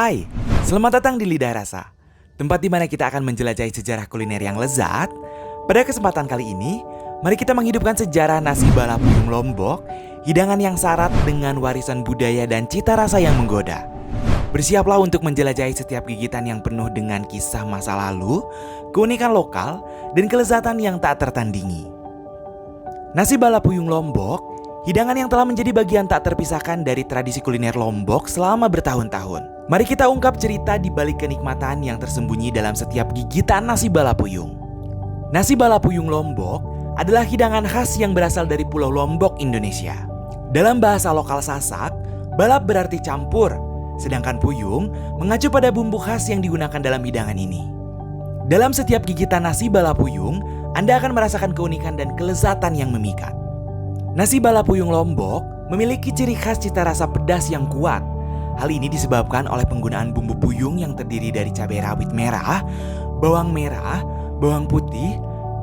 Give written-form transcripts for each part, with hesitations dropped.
Hai, selamat datang di Lidah Rasa, tempat di mana kita akan menjelajahi sejarah kuliner yang lezat. Pada kesempatan kali ini, mari kita menghidupkan sejarah nasi balapuyung Lombok, hidangan yang syarat dengan warisan budaya dan cita rasa yang menggoda. Bersiaplah untuk menjelajahi setiap gigitan yang penuh dengan kisah masa lalu, keunikan lokal, dan kelezatan yang tak tertandingi. Nasi balapuyung Lombok, hidangan yang telah menjadi bagian tak terpisahkan dari tradisi kuliner Lombok selama bertahun-tahun. Mari kita ungkap cerita di balik kenikmatan yang tersembunyi dalam setiap gigitan nasi balapuyung. Nasi balapuyung Lombok adalah hidangan khas yang berasal dari Pulau Lombok, Indonesia. Dalam bahasa lokal Sasak, balap berarti campur, sedangkan puyung mengacu pada bumbu khas yang digunakan dalam hidangan ini. Dalam setiap gigitan nasi balapuyung, Anda akan merasakan keunikan dan kelezatan yang memikat. Nasi balapuyung Lombok memiliki ciri khas cita rasa pedas yang kuat. Hal ini disebabkan oleh penggunaan bumbu puyung yang terdiri dari cabai rawit merah, bawang merah, bawang putih,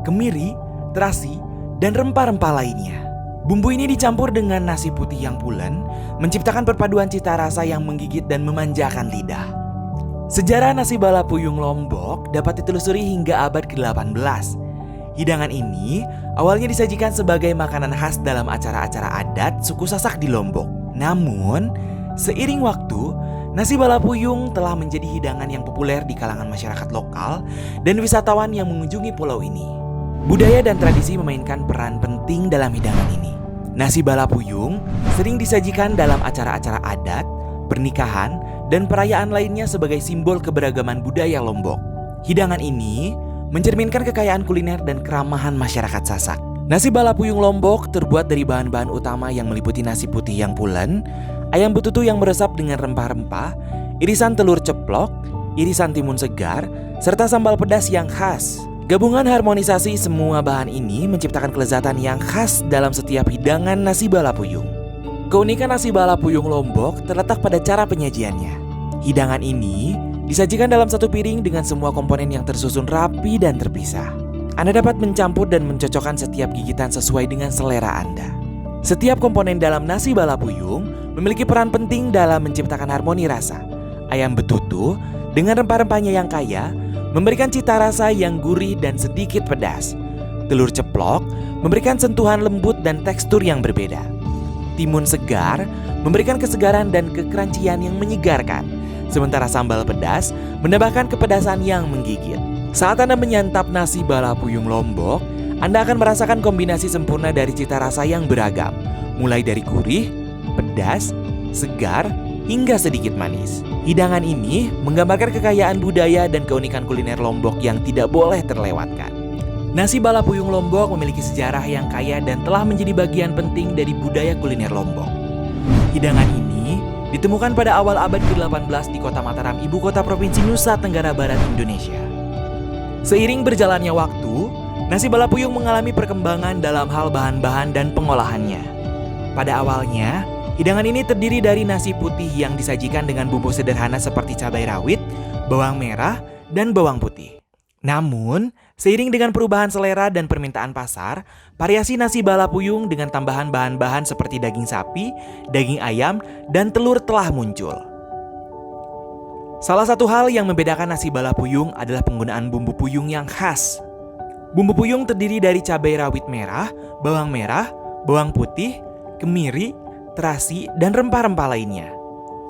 kemiri, terasi, dan rempah-rempah lainnya. Bumbu ini dicampur dengan nasi putih yang pulen, menciptakan perpaduan cita rasa yang menggigit dan memanjakan lidah. Sejarah nasi balapuyung Lombok dapat ditelusuri hingga abad ke-18. Hidangan ini awalnya disajikan sebagai makanan khas dalam acara-acara adat suku Sasak di Lombok. Namun, seiring waktu, nasi balapuyung telah menjadi hidangan yang populer di kalangan masyarakat lokal dan wisatawan yang mengunjungi pulau ini. Budaya dan tradisi memainkan peran penting dalam hidangan ini. Nasi balapuyung sering disajikan dalam acara-acara adat, pernikahan, dan perayaan lainnya sebagai simbol keberagaman budaya Lombok. Hidangan ini mencerminkan kekayaan kuliner dan keramahan masyarakat Sasak. Nasi balapuyung Lombok terbuat dari bahan-bahan utama yang meliputi nasi putih yang pulen, ayam betutu yang meresap dengan rempah-rempah, irisan telur ceplok, irisan timun segar, serta sambal pedas yang khas. Gabungan harmonisasi semua bahan ini menciptakan kelezatan yang khas dalam setiap hidangan nasi balapuyung. Keunikan nasi balapuyung Lombok terletak pada cara penyajiannya. Hidangan ini disajikan dalam satu piring dengan semua komponen yang tersusun rapi dan terpisah. Anda dapat mencampur dan mencocokkan setiap gigitan sesuai dengan selera Anda. Setiap komponen dalam nasi balapuyung memiliki peran penting dalam menciptakan harmoni rasa. Ayam betutu dengan rempah-rempahnya yang kaya memberikan cita rasa yang gurih dan sedikit pedas. Telur ceplok memberikan sentuhan lembut dan tekstur yang berbeda. Timun segar memberikan kesegaran dan kekerancian yang menyegarkan. Sementara sambal pedas menambahkan kepedasan yang menggigit. Saat Anda menyantap nasi balapuyung Lombok, Anda akan merasakan kombinasi sempurna dari cita rasa yang beragam, mulai dari gurih, pedas, segar, hingga sedikit manis. Hidangan ini menggambarkan kekayaan budaya dan keunikan kuliner Lombok yang tidak boleh terlewatkan. Nasi balapuyung Lombok memiliki sejarah yang kaya dan telah menjadi bagian penting dari budaya kuliner Lombok. Hidangan ini ditemukan pada awal abad ke-18 di kota Mataram, ibu kota provinsi Nusa Tenggara Barat, Indonesia. Seiring berjalannya waktu, nasi balapuyung mengalami perkembangan dalam hal bahan-bahan dan pengolahannya. Pada awalnya, hidangan ini terdiri dari nasi putih yang disajikan dengan bumbu sederhana seperti cabai rawit, bawang merah, dan bawang putih. Namun, seiring dengan perubahan selera dan permintaan pasar, variasi nasi balapuyung dengan tambahan bahan-bahan seperti daging sapi, daging ayam, dan telur telah muncul. Salah satu hal yang membedakan nasi balapuyung adalah penggunaan bumbu puyung yang khas. Bumbu puyung terdiri dari cabai rawit merah, bawang putih, kemiri, terasi, dan rempah-rempah lainnya.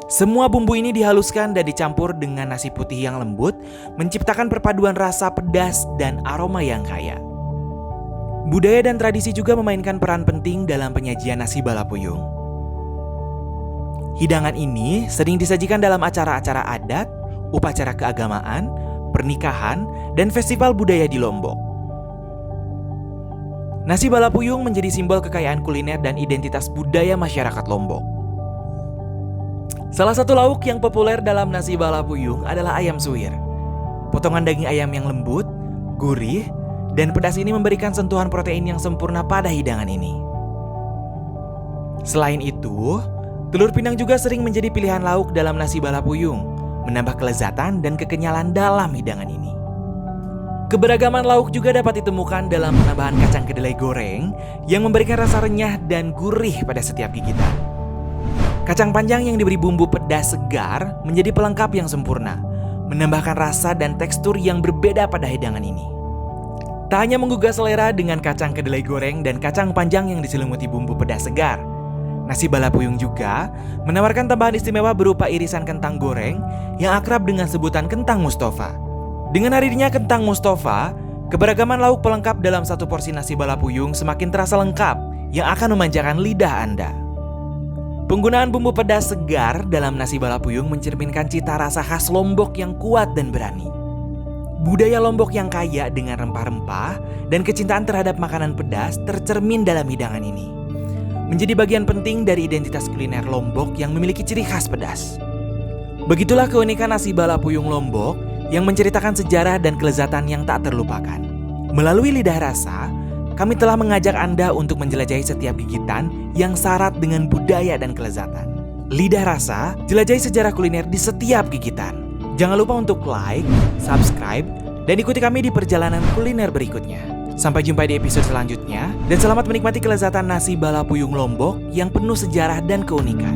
Semua bumbu ini dihaluskan dan dicampur dengan nasi putih yang lembut, menciptakan perpaduan rasa pedas dan aroma yang kaya. Budaya dan tradisi juga memainkan peran penting dalam penyajian nasi balapuyung. Hidangan ini sering disajikan dalam acara-acara adat, upacara keagamaan, pernikahan, dan festival budaya di Lombok. Nasi balapuyung menjadi simbol kekayaan kuliner dan identitas budaya masyarakat Lombok. Salah satu lauk yang populer dalam nasi balapuyung adalah ayam suwir. Potongan daging ayam yang lembut, gurih, dan pedas ini memberikan sentuhan protein yang sempurna pada hidangan ini. Selain itu, telur pinang juga sering menjadi pilihan lauk dalam nasi balapuyung, menambah kelezatan dan kekenyalan dalam hidangan ini. Keberagaman lauk juga dapat ditemukan dalam penambahan kacang kedelai goreng yang memberikan rasa renyah dan gurih pada setiap gigitan. Kacang panjang yang diberi bumbu pedas segar menjadi pelengkap yang sempurna, menambahkan rasa dan tekstur yang berbeda pada hidangan ini. Tak hanya menggugah selera dengan kacang kedelai goreng dan kacang panjang yang diselimuti bumbu pedas segar, nasi balapuyung juga menawarkan tambahan istimewa berupa irisan kentang goreng yang akrab dengan sebutan kentang Mustafa. Dengan hadirnya kentang Mustafa, keberagaman lauk pelengkap dalam satu porsi nasi balapuyung semakin terasa lengkap yang akan memanjakan lidah Anda. Penggunaan bumbu pedas segar dalam nasi balapuyung mencerminkan cita rasa khas Lombok yang kuat dan berani. Budaya Lombok yang kaya dengan rempah-rempah dan kecintaan terhadap makanan pedas tercermin dalam hidangan ini. Menjadi bagian penting dari identitas kuliner Lombok yang memiliki ciri khas pedas. Begitulah keunikan nasi balapuyung Lombok yang menceritakan sejarah dan kelezatan yang tak terlupakan. Melalui lidah rasa, kami telah mengajak Anda untuk menjelajahi setiap gigitan yang syarat dengan budaya dan kelezatan. Lidah rasa, jelajahi sejarah kuliner di setiap gigitan. Jangan lupa untuk like, subscribe, dan ikuti kami di perjalanan kuliner berikutnya. Sampai jumpa di episode selanjutnya, dan selamat menikmati kelezatan nasi balapuyung Lombok yang penuh sejarah dan keunikan.